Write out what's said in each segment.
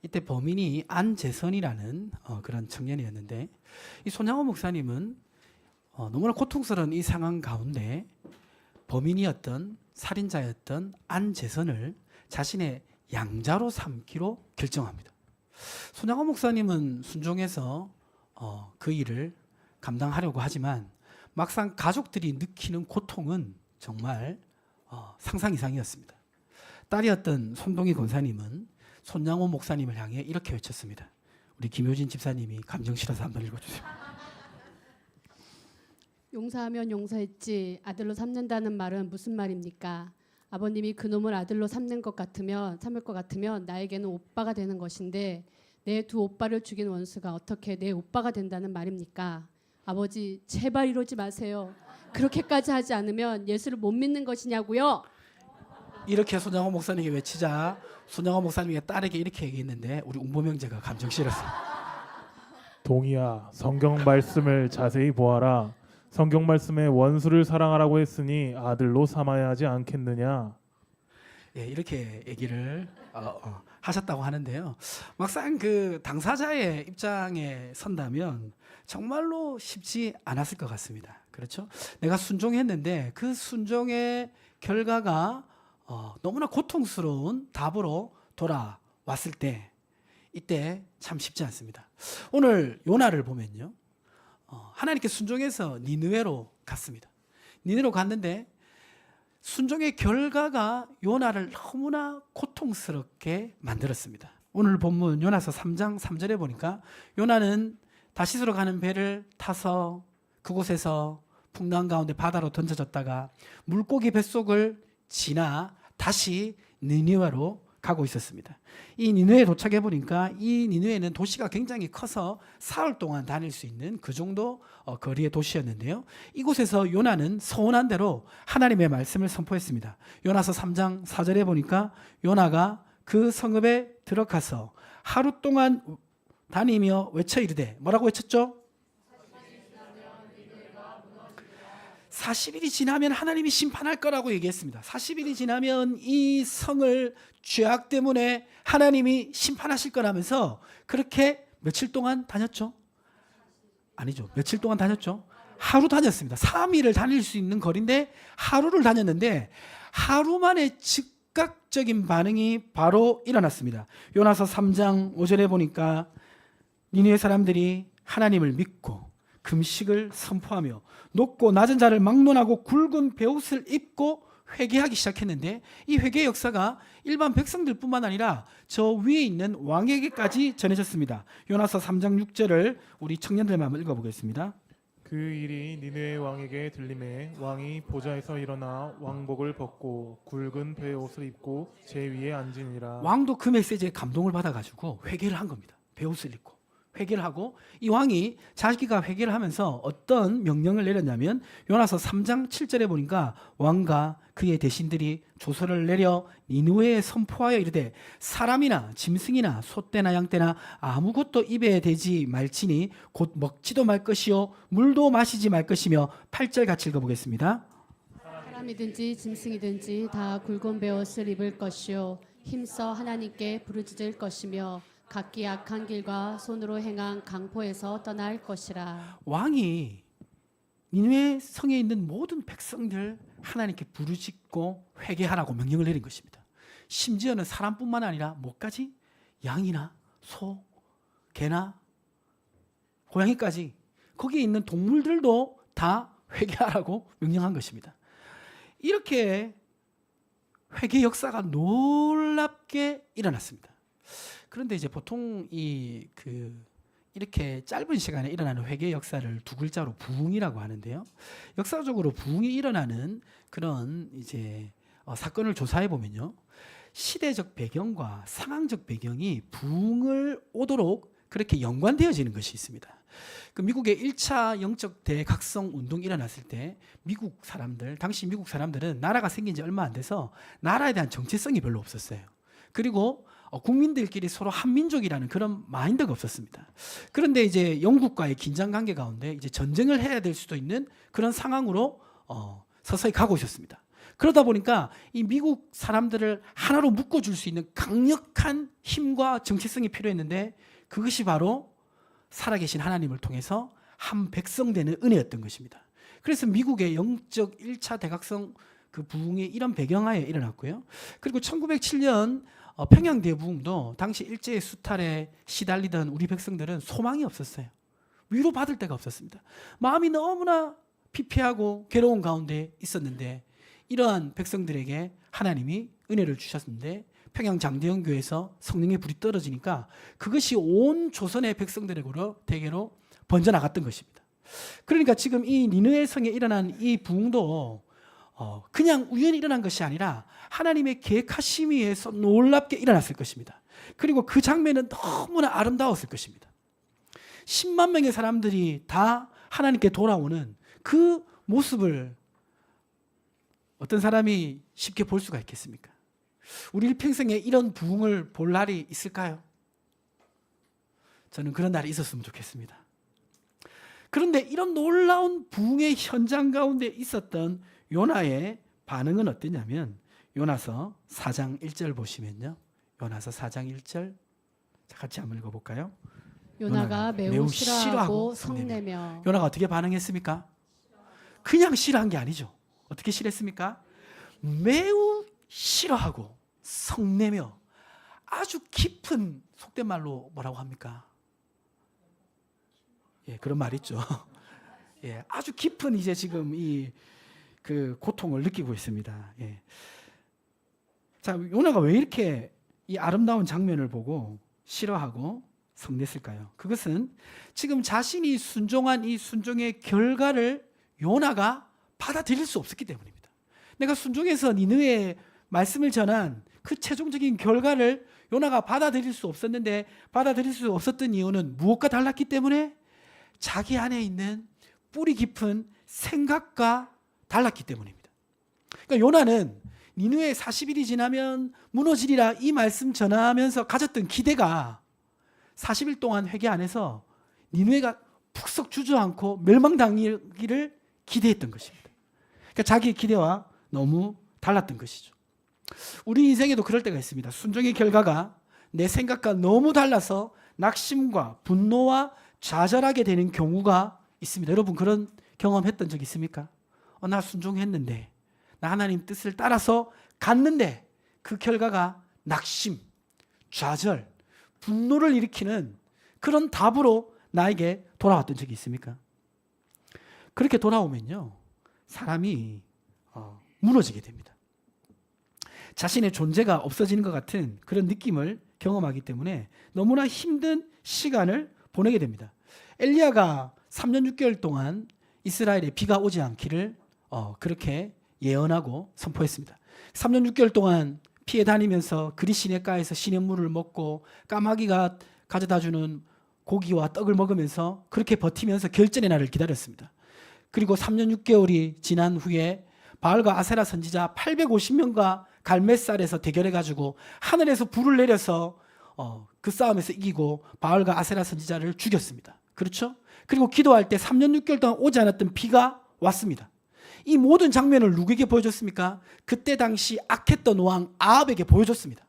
이때 범인이 안재선이라는 그런 청년이었는데, 이 손양호 목사님은 너무나 고통스러운 이 상황 가운데 범인이었던 살인자였던 안재선을 자신의 양자로 삼기로 결정합니다. 손양호 목사님은 순종해서 그 일을 감당하려고 하지만 막상 가족들이 느끼는 고통은 정말 상상 이상이었습니다. 딸이었던 손동희 권사님은 손양호 목사님을 향해 이렇게 외쳤습니다. 우리 김효진 집사님이 감정 실어서 한번 읽어주세요. 용서하면 용서했지 아들로 삼는다는 말은 무슨 말입니까? 아버님이 그놈을 아들로 삼을 것 같으면 나에게는 오빠가 되는 것인데 내 두 오빠를 죽인 원수가 어떻게 내 오빠가 된다는 말입니까? 아버지 제발 이러지 마세요. 그렇게까지 하지 않으면 예수를 못 믿는 것이냐고요? 이렇게 손양호 목사님에게 외치자 손양호 목사님이 딸에게 이렇게 얘기했는데 우리 웅보명제가 감정 실었어요. 동희야, 성경 말씀을 자세히 보아라. 성경 말씀에 원수를 사랑하라고 했으니 아들로 삼아야 하지 않겠느냐. 예, 이렇게 얘기를 하셨다고 하는데요. 막상 그 당사자의 입장에 선다면 정말로 쉽지 않았을 것 같습니다. 그렇죠? 내가 순종했는데 그 순종의 결과가 너무나 고통스러운 답으로 돌아왔을 때 이때 참 쉽지 않습니다. 오늘 요나를 보면요. 하나님께 순종해서 니느웨로 갔습니다. 니느웨로 갔는데 순종의 결과가 요나를 너무나 고통스럽게 만들었습니다. 오늘 본문 요나서 3장 3절에 보니까 요나는 다시스로 가는 배를 타서 그곳에서 풍랑 가운데 바다로 던져졌다가 물고기 뱃속을 지나 다시 니느웨로 가고 있었습니다. 이 니느웨에 도착해 보니까 이 니느웨는 도시가 굉장히 커서 사흘 동안 다닐 수 있는 그 정도 거리의 도시였는데요. 이곳에서 요나는 서운한 대로 하나님의 말씀을 선포했습니다. 요나서 3장 4절에 보니까 요나가 그 성읍에 들어가서 하루 동안 다니며 외쳐 이르되 뭐라고 외쳤죠? 40일이 지나면 하나님이 심판할 거라고 얘기했습니다. 40일이 지나면 이 성을 죄악 때문에 하나님이 심판하실 거라면서 그렇게 며칠 동안 다녔죠? 아니죠. 며칠 동안 다녔죠? 하루 다녔습니다. 3일을 다닐 수 있는 거리인데 하루를 다녔는데 하루 만에 즉각적인 반응이 바로 일어났습니다. 요나서 3장 5절에 보니까 니느웨 사람들이 하나님을 믿고 금식을 선포하며 높고 낮은 자를 막론하고 굵은 베옷을 입고 회개하기 시작했는데 이 회개의 역사가 일반 백성들뿐만 아니라 저 위에 있는 왕에게까지 전해졌습니다. 요나서 3장 6절을 우리 청년들만 한번 읽어보겠습니다. 그 일이 니느웨 왕에게 들림에 왕이 보좌에서 일어나 왕복을 벗고 굵은 베옷을 입고 제 위에 앉으니라. 왕도 그 메시지에 감동을 받아가지고 회개를 한 겁니다. 베옷을 입고 회개를 하고 이 왕이 자기가 회개를 하면서 어떤 명령을 내렸냐면 요나서 3장 7절에 보니까 왕과 그의 대신들이 조서를 내려 니느웨에 선포하여 이르되 사람이나 짐승이나 소떼나 양떼나 아무것도 입에 대지 말지니 곧 먹지도 말 것이요 물도 마시지 말 것이며 8절 같이 읽어보겠습니다. 사람이든지 짐승이든지 다 굵은 베옷을 입을 것이요 힘써 하나님께 부르짖을 것이며 각기 악한 길과 손으로 행한 강포에서 떠날 것이라. 왕이 니느웨 성에 있는 모든 백성들 하나님께 부르짖고 회개하라고 명령을 내린 것입니다. 심지어는 사람뿐만 아니라 뭐까지? 양이나 소, 개나 고양이까지 거기에 있는 동물들도 다 회개하라고 명령한 것입니다. 이렇게 회개 역사가 놀랍게 일어났습니다. 그런데 이제 보통 이렇게 짧은 시간에 일어나는 회개 역사를 두 글자로 부흥이라고 하는데요. 역사적으로 부흥이 일어나는 그런 이제 사건을 조사해 보면요, 시대적 배경과 상황적 배경이 부흥을 오도록 그렇게 연관되어지는 것이 있습니다. 그 미국의 1차 영적 대각성 운동이 일어났을 때 당시 미국 사람들은 나라가 생긴 지 얼마 안 돼서 나라에 대한 정체성이 별로 없었어요. 그리고 국민들끼리 서로 한민족이라는 그런 마인드가 없었습니다. 그런데 이제 영국과의 긴장 관계 가운데 이제 전쟁을 해야 될 수도 있는 그런 상황으로 서서히 가고 있었습니다. 그러다 보니까 이 미국 사람들을 하나로 묶어줄 수 있는 강력한 힘과 정체성이 필요했는데 그것이 바로 살아계신 하나님을 통해서 한 백성 되는 은혜였던 것입니다. 그래서 미국의 영적 1차 대각성 그 부흥이 이런 배경하에 일어났고요. 그리고 1907년 평양 대부흥도 당시 일제의 수탈에 시달리던 우리 백성들은 소망이 없었어요. 위로받을 데가 없었습니다. 마음이 너무나 피폐하고 괴로운 가운데 있었는데 이러한 백성들에게 하나님이 은혜를 주셨는데 평양 장대영 교회에서 성령의 불이 떨어지니까 그것이 온 조선의 백성들에게로 대개로 번져나갔던 것입니다. 그러니까 지금 이 니느웨 성에 일어난 이 부흥도 그냥 우연히 일어난 것이 아니라 하나님의 계획하심에 의해서 놀랍게 일어났을 것입니다. 그리고 그 장면은 너무나 아름다웠을 것입니다. 10만 명의 사람들이 다 하나님께 돌아오는 그 모습을 어떤 사람이 쉽게 볼 수가 있겠습니까? 우리 일평생에 이런 부흥을 볼 날이 있을까요? 저는 그런 날이 있었으면 좋겠습니다. 그런데 이런 놀라운 부흥의 현장 가운데 있었던 요나의 반응은 어땠냐면 요나서 4장 1절 보시면요. 요나서 4장 1절 같이 한번 읽어볼까요? 요나가 매우 싫어하고 성내며. 요나가 어떻게 반응했습니까? 그냥 싫어한 게 아니죠. 어떻게 싫어했습니까? 매우 싫어하고 성내며 아주 깊은 속된 말로 뭐라고 합니까? 예, 그런 말 있죠. 예, 아주 깊은 이제 지금 이 그 고통을 느끼고 있습니다. 예. 자, 요나가 왜 이렇게 이 아름다운 장면을 보고 싫어하고 성냈을까요? 그것은 지금 자신이 순종한 이 순종의 결과를 요나가 받아들일 수 없었기 때문입니다. 내가 순종해서 니느웨의 말씀을 전한 그 최종적인 결과를 요나가 받아들일 수 없었는데 받아들일 수 없었던 이유는 무엇과 달랐기 때문에 자기 안에 있는 뿌리 깊은 생각과 달랐기 때문입니다. 그러니까 요나는 니느웨 40일이 지나면 무너지리라 이 말씀 전하면서 가졌던 기대가 40일 동안 회개 안에서 니느웨가 푹썩 주저앉고 멸망당하기를 기대했던 것입니다. 그러니까 자기의 기대와 너무 달랐던 것이죠. 우리 인생에도 그럴 때가 있습니다. 순종의 결과가 내 생각과 너무 달라서 낙심과 분노와 좌절하게 되는 경우가 있습니다. 여러분 그런 경험했던 적 있습니까? 나 순종했는데 나 하나님 뜻을 따라서 갔는데 그 결과가 낙심, 좌절, 분노를 일으키는 그런 답으로 나에게 돌아왔던 적이 있습니까? 그렇게 돌아오면요 사람이 무너지게 됩니다. 자신의 존재가 없어지는 것 같은 그런 느낌을 경험하기 때문에 너무나 힘든 시간을 보내게 됩니다. 엘리야가 3년 6개월 동안 이스라엘에 비가 오지 않기를 그렇게 예언하고 선포했습니다. 3년 6개월 동안 피해 다니면서 그리 시냇가에서 시냇물을 먹고 까마귀가 가져다주는 고기와 떡을 먹으면서 그렇게 버티면서 결전의 날을 기다렸습니다. 그리고 3년 6개월이 지난 후에 바알과 아세라 선지자 850명과 갈멜살에서 대결해가지고 하늘에서 불을 내려서 그 싸움에서 이기고 바알과 아세라 선지자를 죽였습니다. 그렇죠? 그리고 기도할 때 3년 6개월 동안 오지 않았던 비가 왔습니다. 이 모든 장면을 누구에게 보여줬습니까? 그때 당시 악했던 왕 아합에게 보여줬습니다.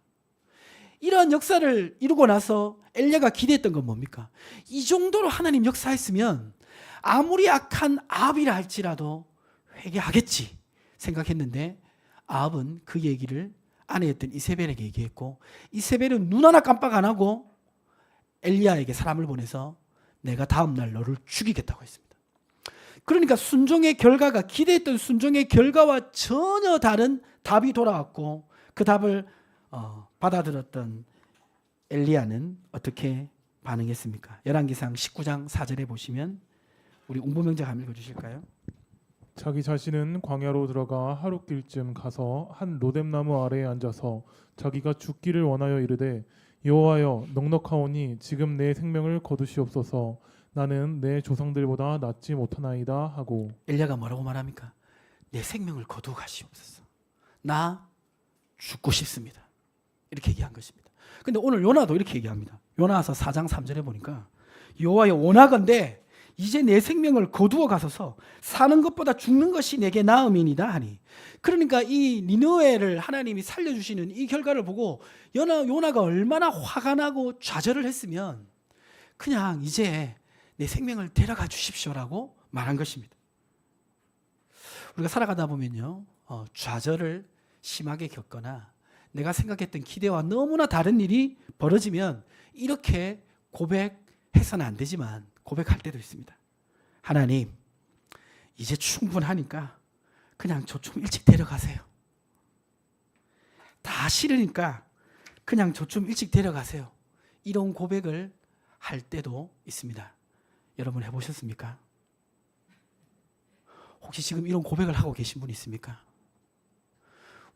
이러한 역사를 이루고 나서 엘리야가 기대했던 건 뭡니까? 이 정도로 하나님 역사했으면 아무리 악한 아합이라 할지라도 회개하겠지 생각했는데 아합은 그 얘기를 아내였던 이세벨에게 얘기했고 이세벨은 눈 하나 깜빡 안 하고 엘리야에게 사람을 보내서 내가 다음 날 너를 죽이겠다고 했습니다. 그러니까 순종의 결과가 기대했던 순종의 결과와 전혀 다른 답이 돌아왔고 그 답을 받아들였던 엘리야는 어떻게 반응했습니까? 열왕기상 19장 4절에 보시면 우리 웅보명자 한번 읽어주실까요? 자기 자신은 광야로 들어가 하룻길쯤 가서 한 로뎀나무 아래에 앉아서 자기가 죽기를 원하여 이르되 여호와여 넉넉하오니 지금 내 생명을 거두시옵소서 나는 내 조상들보다 낫지 못하나이다 하고. 엘리야가 뭐라고 말합니까? 내 생명을 거두어 가시옵소서. 나 죽고 싶습니다. 이렇게 얘기한 것입니다. 근데 오늘 요나도 이렇게 얘기합니다. 요나서 4장 3절에 보니까 여호와여 원하건대 이제 내 생명을 거두어 가소서 사는 것보다 죽는 것이 내게 나음이니이다 하니. 그러니까 이 니느웨를 하나님이 살려주시는 이 결과를 보고 요나가 얼마나 화가 나고 좌절을 했으면 그냥 이제 내 생명을 데려가 주십시오라고 말한 것입니다. 우리가 살아가다 보면요, 좌절을 심하게 겪거나 내가 생각했던 기대와 너무나 다른 일이 벌어지면 이렇게 고백해서는 안 되지만 고백할 때도 있습니다. 하나님, 이제 충분하니까 그냥 저 좀 일찍 데려가세요. 다 싫으니까 그냥 저 좀 일찍 데려가세요. 이런 고백을 할 때도 있습니다. 여러분 해보셨습니까? 혹시 지금 이런 고백을 하고 계신 분 있습니까?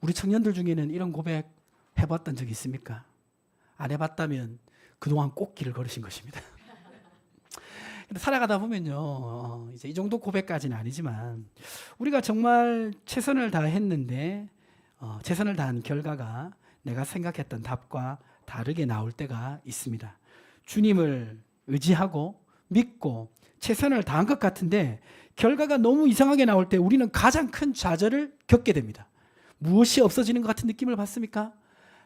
우리 청년들 중에는 이런 고백 해봤던 적 있습니까? 안 해봤다면 그동안 꼭 길을 걸으신 것입니다. 근데 살아가다 보면요, 이제 이 정도 고백까지는 아니지만 우리가 정말 최선을 다했는데 최선을 다한 결과가 내가 생각했던 답과 다르게 나올 때가 있습니다. 주님을 의지하고 믿고 최선을 다한 것 같은데 결과가 너무 이상하게 나올 때 우리는 가장 큰 좌절을 겪게 됩니다. 무엇이 없어지는 것 같은 느낌을 받습니까?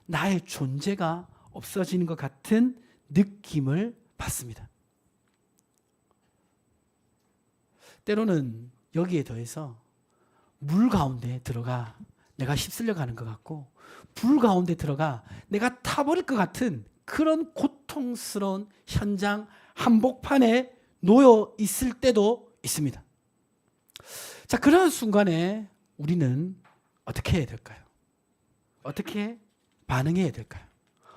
나의 존재가 없어지는 것 같은 느낌을 받습니다. 때로는 여기에 더해서 물 가운데 들어가 내가 휩쓸려 가는 것 같고 불 가운데 들어가 내가 타버릴 것 같은 그런 고통스러운 현장 한복판에 놓여 있을 때도 있습니다. 자, 그런 순간에 우리는 어떻게 해야 될까요? 어떻게 반응해야 될까요?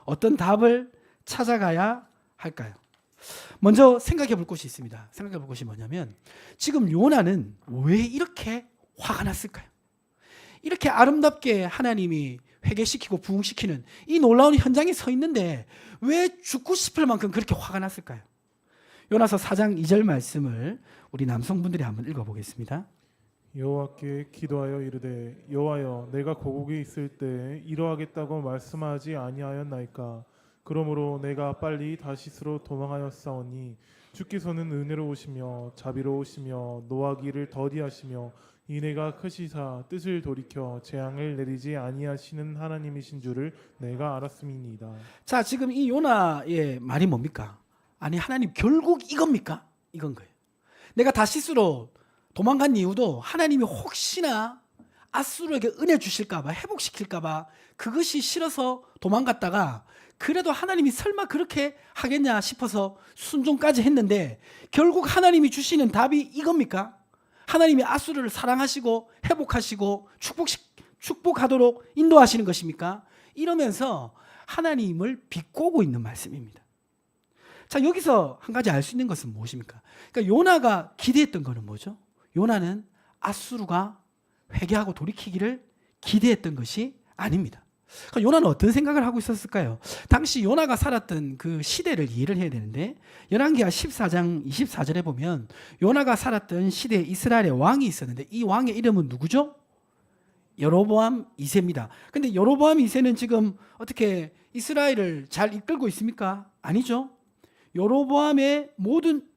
어떤 답을 찾아가야 할까요? 먼저 생각해 볼 것이 있습니다. 생각해 볼 것이 뭐냐면 지금 요나는 왜 이렇게 화가 났을까요? 이렇게 아름답게 하나님이 회개시키고 부흥시키는 이 놀라운 현장에 서 있는데 왜 죽고 싶을 만큼 그렇게 화가 났을까요? 요나서 4장 2절 말씀을 우리 남성분들이 한번 읽어보겠습니다. 여호와께 기도하여 이르되 여호와여 내가 고국에 있을 때 이러하겠다고 말씀하지 아니하였나이까. 그러므로 내가 빨리 다시스로 도망하였사오니 주께서는 은혜로우시며 자비로우시며 노하기를 더디하시며 이내가 크시사 뜻을 돌이켜 재앙을 내리지 아니하시는 하나님이신 줄을 내가 알았음이니이다. 자, 지금 이 요나의 말이 뭡니까? 아니, 하나님 결국 이겁니까? 이건 거예요. 내가 다시스로 도망간 이유도 하나님이 혹시나 아수르에게 은혜 주실까 봐, 회복시킬까 봐 그것이 싫어서 도망갔다가 그래도 하나님이 설마 그렇게 하겠냐 싶어서 순종까지 했는데 결국 하나님이 주시는 답이 이겁니까? 하나님이 아수르를 사랑하시고 회복하시고 축복하도록 인도하시는 것입니까? 이러면서 하나님을 비꼬고 있는 말씀입니다. 자, 여기서 한 가지 알 수 있는 것은 무엇입니까? 그러니까 요나가 기대했던 것은 뭐죠? 요나는 아수르가 회개하고 돌이키기를 기대했던 것이 아닙니다. 그러니까 요나는 어떤 생각을 하고 있었을까요? 당시 요나가 살았던 그 시대를 이해를 해야 되는데 열왕기하 14장 24절에 보면 요나가 살았던 시대에 이스라엘의 왕이 있었는데 이 왕의 이름은 누구죠? 여로보암 2세입니다. 근데 여로보암 2세는 지금 어떻게 이스라엘을 잘 이끌고 있습니까? 아니죠. 여로보암의 모든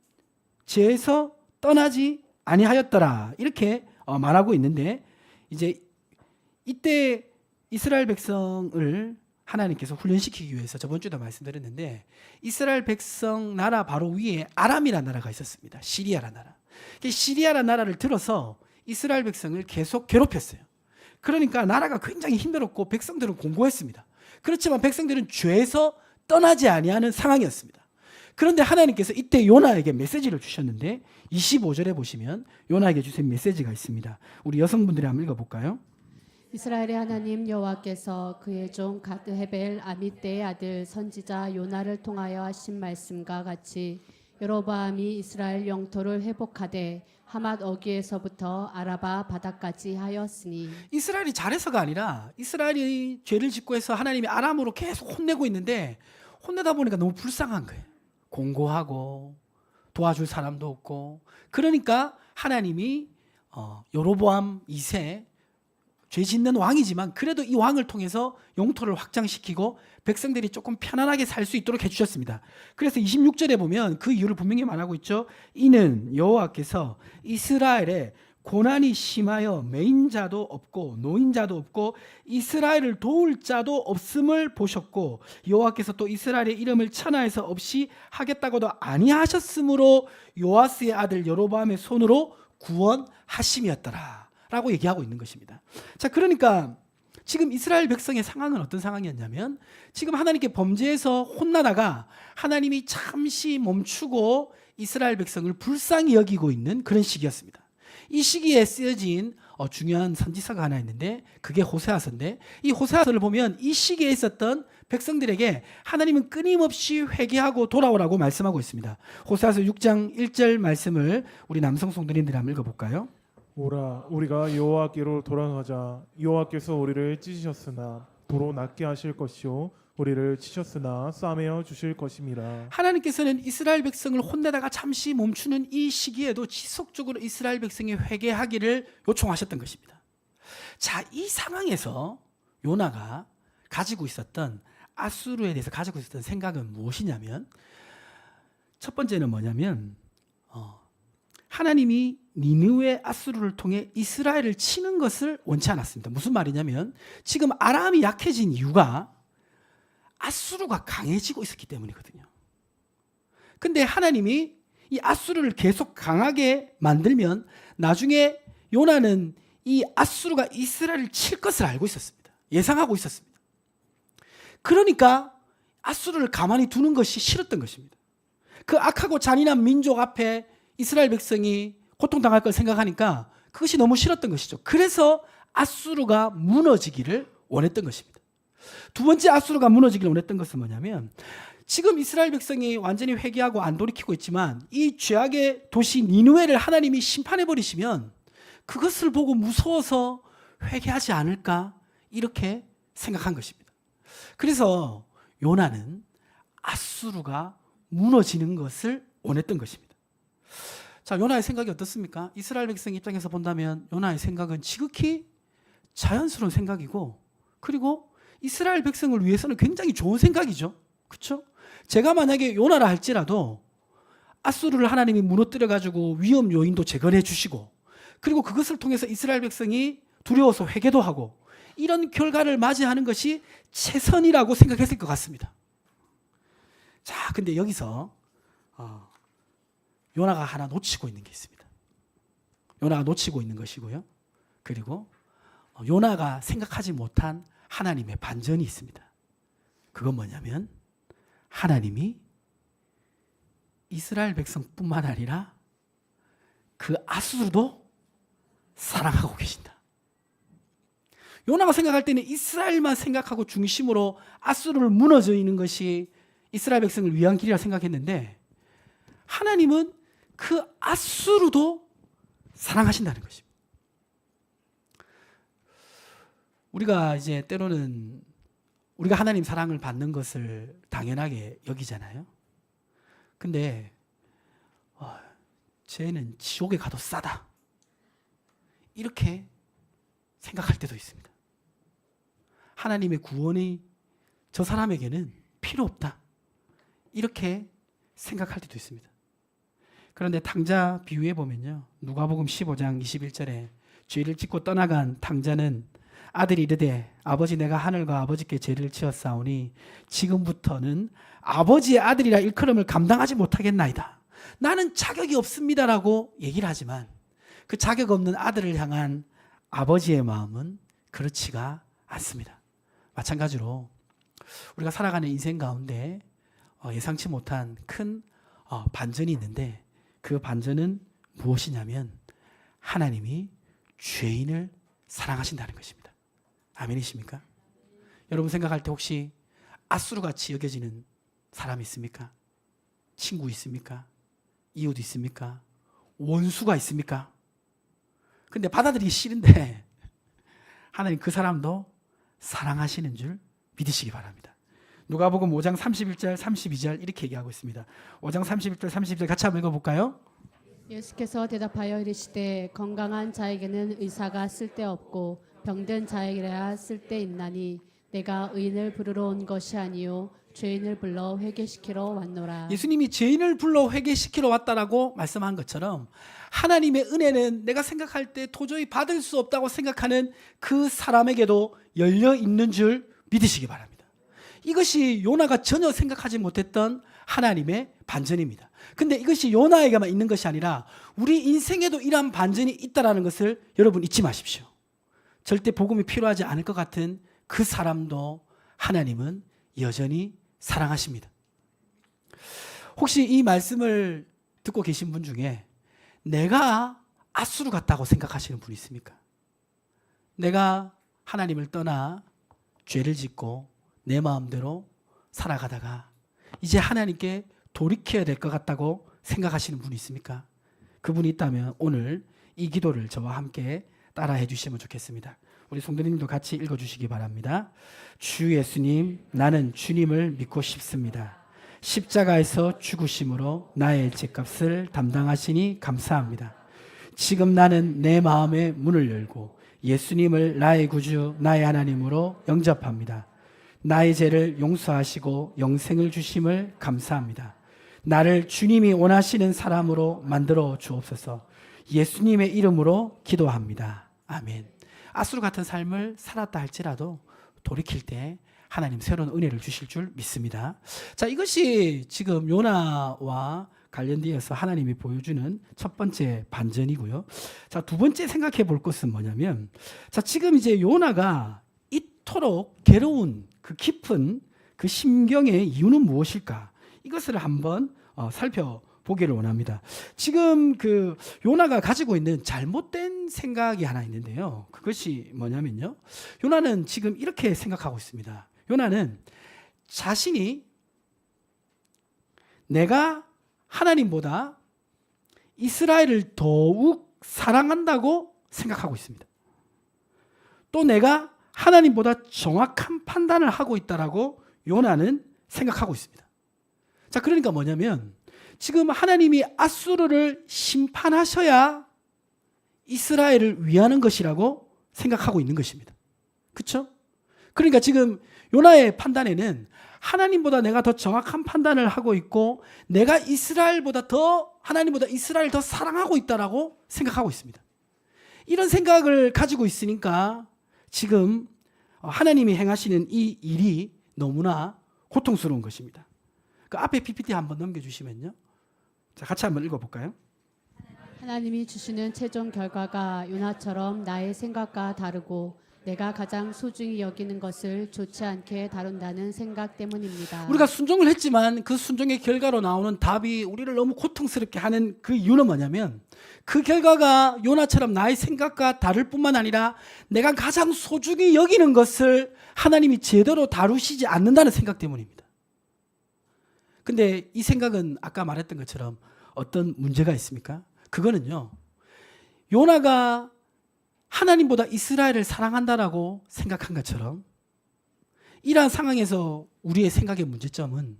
죄에서 떠나지 아니하였더라 이렇게 말하고 있는데 이제 이때 이스라엘 백성을 하나님께서 훈련시키기 위해서 저번 주에도 말씀드렸는데 이스라엘 백성 나라 바로 위에 아람이라는 나라가 있었습니다. 시리아라는 나라. 시리아라는 나라를 들어서 이스라엘 백성을 계속 괴롭혔어요. 그러니까 나라가 굉장히 힘들었고 백성들은 공고했습니다. 그렇지만 백성들은 죄에서 떠나지 아니하는 상황이었습니다. 그런데 하나님께서 이때 요나에게 메시지를 주셨는데 25절에 보시면 요나에게 주신 메시지가 있습니다. 우리 여성분들이 한번 읽어볼까요? 이스라엘의 하나님 여호와께서 그의 종 가드 헤벨 아미떼의 아들 선지자 요나를 통하여 하신 말씀과 같이 여로보암이 이스라엘 영토를 회복하되 하맛 어귀에서부터 아라바 바다까지 하였으니 이스라엘이 잘해서가 아니라 이스라엘이 죄를 짓고 해서 하나님이 아람으로 계속 혼내고 있는데 혼내다 보니까 너무 불쌍한 거예요. 공고하고 도와줄 사람도 없고 그러니까 하나님이 여로보암 2세 죄 짓는 왕이지만 그래도 이 왕을 통해서 영토를 확장시키고 백성들이 조금 편안하게 살 수 있도록 해주셨습니다. 그래서 26절에 보면 그 이유를 분명히 말하고 있죠. 이는 여호와께서 이스라엘에 고난이 심하여 매인자도 없고 노인자도 없고 이스라엘을 도울 자도 없음을 보셨고 여호와께서 또 이스라엘의 이름을 천하에서 없이 하겠다고도 아니하셨으므로 요아스의 아들 여로보암의 손으로 구원하심이었더라 라고 얘기하고 있는 것입니다. 자, 그러니까 지금 이스라엘 백성의 상황은 어떤 상황이었냐면 지금 하나님께 범죄해서 혼나다가 하나님이 잠시 멈추고 이스라엘 백성을 불쌍히 여기고 있는 그런 시기였습니다. 이 시기에 쓰여진 중요한 선지서가 하나 있는데 그게 호세아서인데 이 호세아서를 보면 이 시기에 있었던 백성들에게 하나님은 끊임없이 회개하고 돌아오라고 말씀하고 있습니다. 호세아서 6장 1절 말씀을 우리 남성 성도님들이 한번 읽어볼까요? 오라 우리가 여호와께로 돌아가자. 여호와께서 우리를 찢으셨으나 도로 낫게 하실 것이요 우리를 치셨으나 싸매어 주실 것임이라. 하나님께서는 이스라엘 백성을 혼내다가 잠시 멈추는 이 시기에도 지속적으로 이스라엘 백성이 회개하기를 요청하셨던 것입니다. 자, 이 상황에서 요나가 가지고 있었던 아수르에 대해서 가지고 있었던 생각은 무엇이냐면 첫 번째는 뭐냐면 하나님이 니느웨 아수르를 통해 이스라엘을 치는 것을 원치 않았습니다. 무슨 말이냐면 지금 아람이 약해진 이유가 아수르가 강해지고 있었기 때문이거든요. 근데 하나님이 이 아수르를 계속 강하게 만들면 나중에 요나는 이 아수르가 이스라엘을 칠 것을 알고 있었습니다. 예상하고 있었습니다. 그러니까 아수르를 가만히 두는 것이 싫었던 것입니다. 그 악하고 잔인한 민족 앞에 이스라엘 백성이 고통당할 걸 생각하니까 그것이 너무 싫었던 것이죠. 그래서 아수르가 무너지기를 원했던 것입니다. 두 번째 아수르가 무너지기를 원했던 것은 뭐냐면 지금 이스라엘 백성이 완전히 회개하고 안 돌이키고 있지만 이 죄악의 도시 니느웨를 하나님이 심판해 버리시면 그것을 보고 무서워서 회개하지 않을까 이렇게 생각한 것입니다. 그래서 요나는 아수르가 무너지는 것을 원했던 것입니다. 자, 요나의 생각이 어떻습니까? 이스라엘 백성 입장에서 본다면 요나의 생각은 지극히 자연스러운 생각이고 그리고 이스라엘 백성을 위해서는 굉장히 좋은 생각이죠. 그렇죠? 제가 만약에 요나라 할지라도 아수르를 하나님이 무너뜨려 가지고 위험 요인도 재건해 주시고 그리고 그것을 통해서 이스라엘 백성이 두려워서 회개도 하고 이런 결과를 맞이하는 것이 최선이라고 생각했을 것 같습니다. 자, 근데 여기서 요나가 하나 놓치고 있는 게 있습니다. 요나가 놓치고 있는 것이고요. 그리고 요나가 생각하지 못한 하나님의 반전이 있습니다. 그건 뭐냐면 하나님이 이스라엘 백성뿐만 아니라 그 아수르도 사랑하고 계신다. 요나가 생각할 때는 이스라엘만 생각하고 중심으로 아수르를 무너져 있는 것이 이스라엘 백성을 위한 길이라 생각했는데 하나님은 그 아수르도 사랑하신다는 것입니다. 우리가 이제 때로는 우리가 하나님 사랑을 받는 것을 당연하게 여기잖아요. 근데 쟤는 지옥에 가도 싸다 이렇게 생각할 때도 있습니다. 하나님의 구원이 저 사람에게는 필요 없다 이렇게 생각할 때도 있습니다. 그런데 탕자 비유에 보면요, 누가복음 15장 21절에 죄를 짓고 떠나간 탕자는 아들이 이르되 아버지 내가 하늘과 아버지께 죄를 지었사오니 지금부터는 아버지의 아들이라 일컬음을 감당하지 못하겠나이다. 나는 자격이 없습니다라고 얘기를 하지만 그 자격 없는 아들을 향한 아버지의 마음은 그렇지가 않습니다. 마찬가지로 우리가 살아가는 인생 가운데 예상치 못한 큰 반전이 있는데 그 반전은 무엇이냐면 하나님이 죄인을 사랑하신다는 것입니다. 아멘이십니까? 여러분 생각할 때 혹시 아수르같이 여겨지는 사람이 있습니까? 친구 있습니까? 이웃 있습니까? 원수가 있습니까? 근데 받아들이기 싫은데 하나님 그 사람도 사랑하시는 줄 믿으시기 바랍니다. 누가복음 5장 31절 32절 이렇게 얘기하고 있습니다. 5장 31절 32절 같이 한번 읽어볼까요? 예수께서 대답하여 이르시되 건강한 자에게는 의사가 쓸데없고 병든 자에게야 쓸데있나니 내가 의인을 부르러 온 것이 아니요 죄인을 불러 회개시키러 왔노라. 예수님이 죄인을 불러 회개시키러 왔다라고 말씀한 것처럼 하나님의 은혜는 내가 생각할 때 도저히 받을 수 없다고 생각하는 그 사람에게도 열려 있는 줄 믿으시기 바랍니다. 이것이 요나가 전혀 생각하지 못했던 하나님의 반전입니다. 근데 이것이 요나에게만 있는 것이 아니라 우리 인생에도 이러한 반전이 있다는 것을 여러분 잊지 마십시오. 절대 복음이 필요하지 않을 것 같은 그 사람도 하나님은 여전히 사랑하십니다. 혹시 이 말씀을 듣고 계신 분 중에 내가 앗수르 같다고 생각하시는 분이 있습니까? 내가 하나님을 떠나 죄를 짓고 내 마음대로 살아가다가 이제 하나님께 돌이켜야 될 것 같다고 생각하시는 분이 있습니까? 그분이 있다면 오늘 이 기도를 저와 함께 따라해 주시면 좋겠습니다. 우리 성도님도 같이 읽어주시기 바랍니다. 주 예수님, 나는 주님을 믿고 싶습니다. 십자가에서 죽으심으로 나의 죄값을 담당하시니 감사합니다. 지금 나는 내 마음의 문을 열고 예수님을 나의 구주, 나의 하나님으로 영접합니다. 나의 죄를 용서하시고 영생을 주심을 감사합니다. 나를 주님이 원하시는 사람으로 만들어 주옵소서. 예수님의 이름으로 기도합니다. 아멘. 앗수르 같은 삶을 살았다 할지라도 돌이킬 때 하나님 새로운 은혜를 주실 줄 믿습니다. 자, 이것이 지금 요나와 관련되어서 하나님이 보여주는 첫 번째 반전이고요. 자, 두 번째 생각해 볼 것은 뭐냐면, 자, 지금 이제 요나가 이토록 괴로운 그 깊은 그 심경의 이유는 무엇일까? 이것을 한번 살펴보기를 원합니다. 지금 그 요나가 가지고 있는 잘못된 생각이 하나 있는데요. 그것이 뭐냐면요. 요나는 지금 이렇게 생각하고 있습니다. 요나는 자신이 내가 하나님보다 이스라엘을 더욱 사랑한다고 생각하고 있습니다. 또 내가 하나님보다 정확한 판단을 하고 있다라고 요나는 생각하고 있습니다. 자, 그러니까 뭐냐면 지금 하나님이 앗수르를 심판하셔야 이스라엘을 위하는 것이라고 생각하고 있는 것입니다. 그렇죠? 그러니까 지금 요나의 판단에는 하나님보다 내가 더 정확한 판단을 하고 있고 내가 하나님보다 이스라엘을 더 사랑하고 있다라고 생각하고 있습니다. 이런 생각을 가지고 있으니까 지금 하나님이 행하시는 이 일이 너무나 고통스러운 것입니다. 그 앞에 PPT 한번 넘겨주시면요. 자, 같이 한번 읽어볼까요? 하나님이 주시는 최종 결과가 요나처럼 나의 생각과 다르고 내가 가장 소중히 여기는 것을 좋지 않게 다룬다는 생각 때문입니다. 우리가 순종을 했지만 그 순종의 결과로 나오는 답이 우리를 너무 고통스럽게 하는 그 이유는 뭐냐면 그 결과가 요나처럼 나의 생각과 다를 뿐만 아니라 내가 가장 소중히 여기는 것을 하나님이 제대로 다루시지 않는다는 생각 때문입니다. 근데 이 생각은 아까 말했던 것처럼 어떤 문제가 있습니까? 그거는요. 요나가 하나님보다 이스라엘을 사랑한다라고 생각한 것처럼 이러한 상황에서 우리의 생각의 문제점은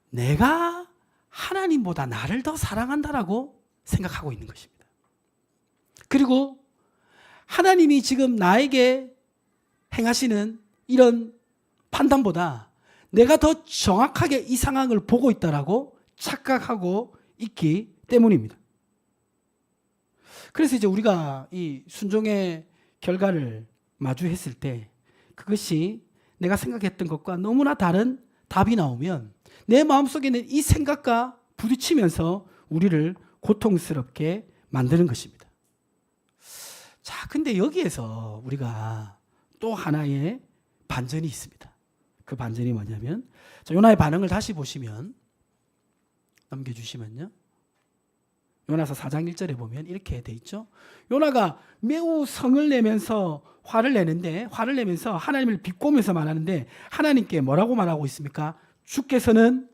내가 하나님보다 나를 더 사랑한다라고 생각하고 있는 것입니다. 그리고 하나님이 지금 나에게 행하시는 이런 판단보다 내가 더 정확하게 이 상황을 보고 있다라고 착각하고 있기 때문입니다. 그래서 이제 우리가 이 순종의 결과를 마주했을 때 그것이 내가 생각했던 것과 너무나 다른 답이 나오면 내 마음속에는 이 생각과 부딪히면서 우리를 고통스럽게 만드는 것입니다. 자, 근데 여기에서 우리가 또 하나의 반전이 있습니다. 그 반전이 뭐냐면 요나의 반응을 다시 보시면 넘겨주시면요. 요나서 4장 1절에 보면 이렇게 돼 있죠. 요나가 매우 성을 내면서 화를 내면서 하나님을 비꼬면서 말하는데 하나님께 뭐라고 말하고 있습니까? 주께서는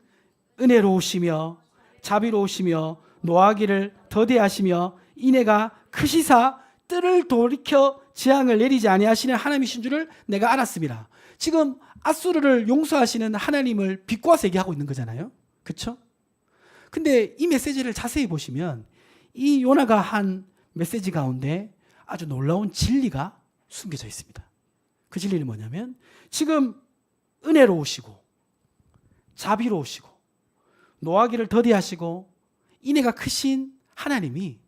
은혜로우시며 자비로우시며 노하기를 더디하시며 인애가 크시사 뜰을 돌이켜 재앙을 내리지 아니하시는 하나님이신 줄을 내가 알았습니다. 지금 앗수르를 용서하시는 하나님을 비꼬아서 얘기하고 있는 거잖아요. 그렇죠? 근데 이 메시지를 자세히 보시면 이 요나가 한 메시지 가운데 아주 놀라운 진리가 숨겨져 있습니다. 그 진리는 뭐냐면 지금 은혜로우시고 자비로우시고 노하기를 더디하시고 인애가 크신 하나님이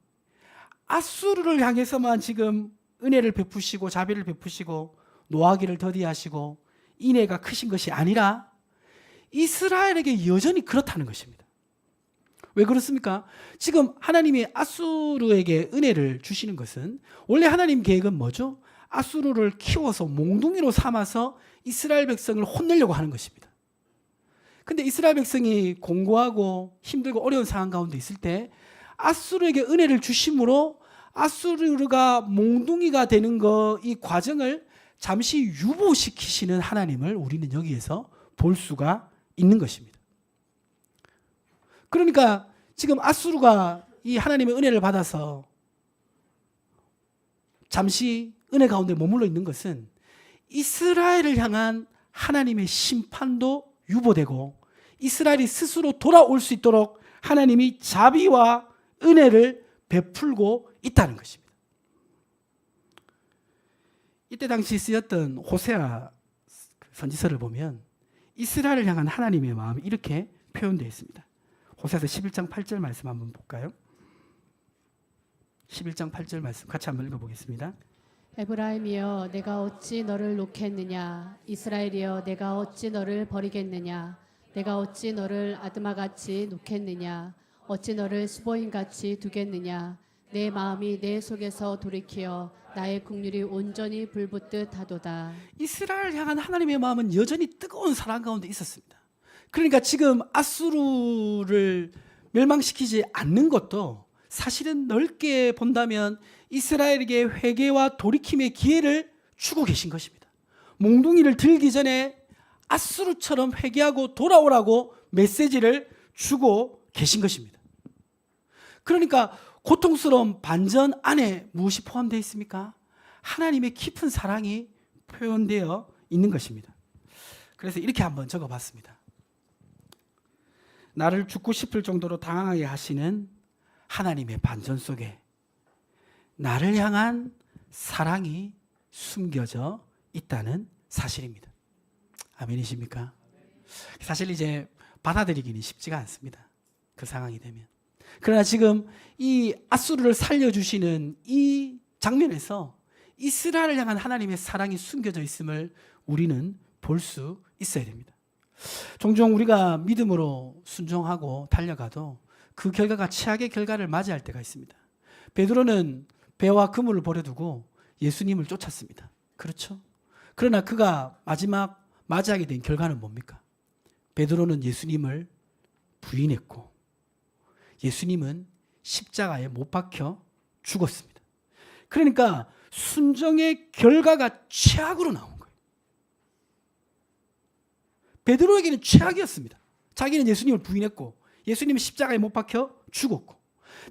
앗수르를 향해서만 지금 은혜를 베푸시고 자비를 베푸시고 노하기를 더디하시고 인애가 크신 것이 아니라 이스라엘에게 여전히 그렇다는 것입니다. 왜 그렇습니까? 지금 하나님이 앗수르에게 은혜를 주시는 것은 원래 하나님 계획은 뭐죠? 앗수르를 키워서 몽둥이로 삼아서 이스라엘 백성을 혼내려고 하는 것입니다. 근데 이스라엘 백성이 공고하고 힘들고 어려운 상황 가운데 있을 때 앗수르에게 은혜를 주심으로 앗수르가 몽둥이가 되는 이 과정을 잠시 유보시키시는 하나님을 우리는 여기에서 볼 수가 있는 것입니다. 그러니까 지금 앗수르가 이 하나님의 은혜를 받아서 잠시 은혜 가운데 머물러 있는 것은 이스라엘을 향한 하나님의 심판도 유보되고 이스라엘이 스스로 돌아올 수 있도록 하나님이 자비와 은혜를 베풀고 있다는 것입니다. 이때 당시 쓰였던 호세아 선지서를 보면 이스라엘을 향한 하나님의 마음이 이렇게 표현되어 있습니다. 호세아서 11장 8절 말씀 한번 볼까요? 11장 8절 말씀 같이 한번 읽어보겠습니다. 에브라임이여 내가 어찌 너를 놓겠느냐 이스라엘이여 내가 어찌 너를 버리겠느냐 내가 어찌 너를 아드마같이 놓겠느냐 어찌 너를 수보인같이 두겠느냐 내 마음이 내 속에서 돌이키어 나의 국률이 온전히 불붙듯 하도다. 이스라엘을 향한 하나님의 마음은 여전히 뜨거운 사랑 가운데 있었습니다. 그러니까 지금 앗수르를 멸망시키지 않는 것도 사실은 넓게 본다면 이스라엘에게 회개와 돌이킴의 기회를 주고 계신 것입니다. 몽둥이를 들기 전에 앗수르처럼 회개하고 돌아오라고 메시지를 주고 계신 것입니다. 그러니까 고통스러운 반전 안에 무엇이 포함되어 있습니까? 하나님의 깊은 사랑이 표현되어 있는 것입니다. 그래서 이렇게 한번 적어봤습니다. 나를 죽고 싶을 정도로 당황하게 하시는 하나님의 반전 속에 나를 향한 사랑이 숨겨져 있다는 사실입니다. 아멘이십니까? 사실 이제 받아들이기는 쉽지가 않습니다. 그 상황이 되면. 그러나 지금 이 앗수르를 살려주시는 이 장면에서 이스라엘을 향한 하나님의 사랑이 숨겨져 있음을 우리는 볼 수 있어야 됩니다. 종종 우리가 믿음으로 순종하고 달려가도 그 결과가 최악의 결과를 맞이할 때가 있습니다. 베드로는 배와 그물을 버려두고 예수님을 쫓았습니다. 그렇죠? 그러나 그가 마지막 맞이하게 된 결과는 뭡니까? 베드로는 예수님을 부인했고 예수님은 십자가에 못 박혀 죽었습니다. 그러니까 순종의 결과가 최악으로 나온 거예요. 베드로에게는 최악이었습니다. 자기는 예수님을 부인했고 예수님은 십자가에 못 박혀 죽었고.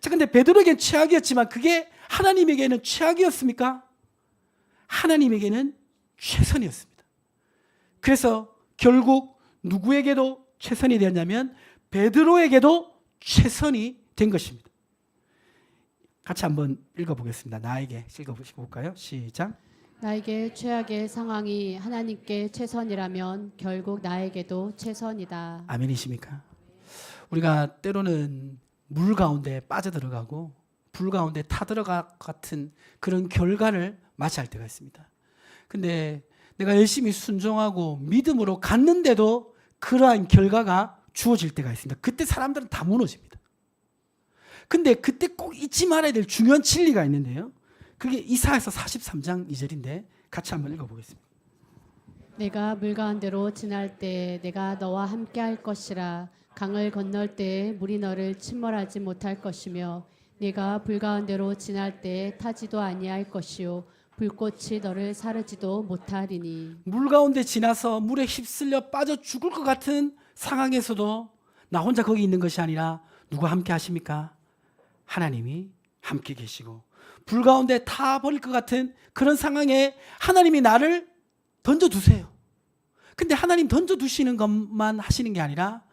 자, 근데 베드로에게는 최악이었지만 그게 하나님에게는 최악이었습니까? 하나님에게는 최선이었습니다. 그래서 결국 누구에게도 최선이 되었냐면 베드로에게도 최선이 된 것입니다. 같이 한번 읽어보겠습니다. 나에게 읽어볼까요? 시작. 나에게 최악의 상황이 하나님께 최선이라면 결국 나에게도 최선이다. 아멘이십니까? 우리가 때로는 물 가운데 빠져들어가고 불 가운데 타들어가 같은 그런 결과를 맞이할 때가 있습니다. 근데 내가 열심히 순종하고 믿음으로 갔는데도 그러한 결과가 주어질 때가 있습니다. 그때 사람들은 다 무너집니다. 근데 그때 꼭 잊지 말아야 될 중요한 진리가 있는데요. 그게 이사야서 43장 2절인데 같이 한번 읽어보겠습니다. 내가 물 가운데로 지날 때 내가 너와 함께 할 것이라. 강을 건널 때 물이 너를 침몰하지 못할 것이며 네가 불 가운데로 지날 때 타지도 아니할 것이요 불꽃이 너를 사르지도 못하리니. 물 가운데 지나서 물에 휩쓸려 빠져 죽을 것 같은 상황에서도 나 혼자 거기 있는 것이 아니라 누가 함께 하십니까? 하나님이 함께 계시고 불 가운데 타버릴 것 같은 그런 상황에 하나님이 나를 던져두세요. 근데 하나님 던져두시는 것만 하시는 게 아니라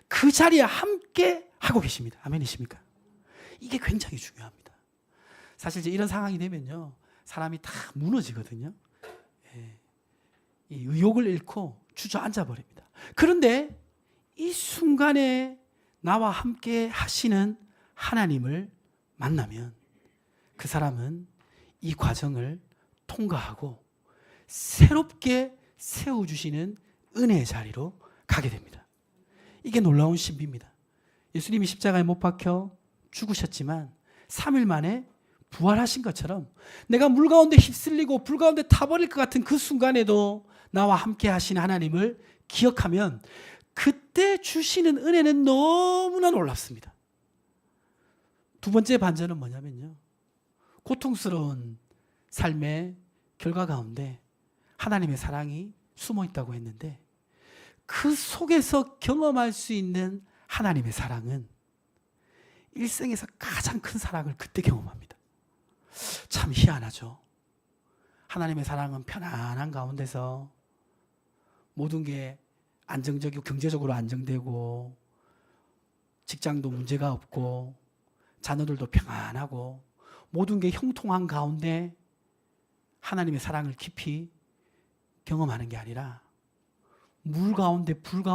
그 자리에 함께 하고 계십니다. 아멘이십니까? 이게 굉장히 중요합니다. 사실 이제 이런 상황이 되면요, 사람이 다 무너지거든요. 예. 이 의욕을 잃고 주저앉아 버립니다. 그런데 이 순간에 나와 함께 하시는 하나님을 만나면 그 사람은 이 과정을 통과하고 새롭게 세워주시는 은혜의 자리로 가게 됩니다. 이게 놀라운 신비입니다. 예수님이 십자가에 못 박혀 죽으셨지만 3일 만에 부활하신 것처럼 내가 물 가운데 휩쓸리고 불 가운데 타버릴 것 같은 그 순간에도 나와 함께 하신 하나님을 기억하면 그때 주시는 은혜는 너무나 놀랍습니다. 두 번째 반전은 뭐냐면요. 고통스러운 삶의 결과 가운데 하나님의 사랑이 숨어 있다고 했는데 그 속에서 경험할 수 있는 하나님의 사랑은 일생에서 가장 큰 사랑을 그때 경험합니다. 참 희한하죠. 하나님의 사랑은 편안한 가운데서 모든 게 안정적이고 경제적으로 안정되고 직장도 문제가 없고 자녀들도 평안하고 모든 게 형통한 가운데 하나님의 사랑을 깊이 경험하는 게 아니라 물 가운데 불 가운데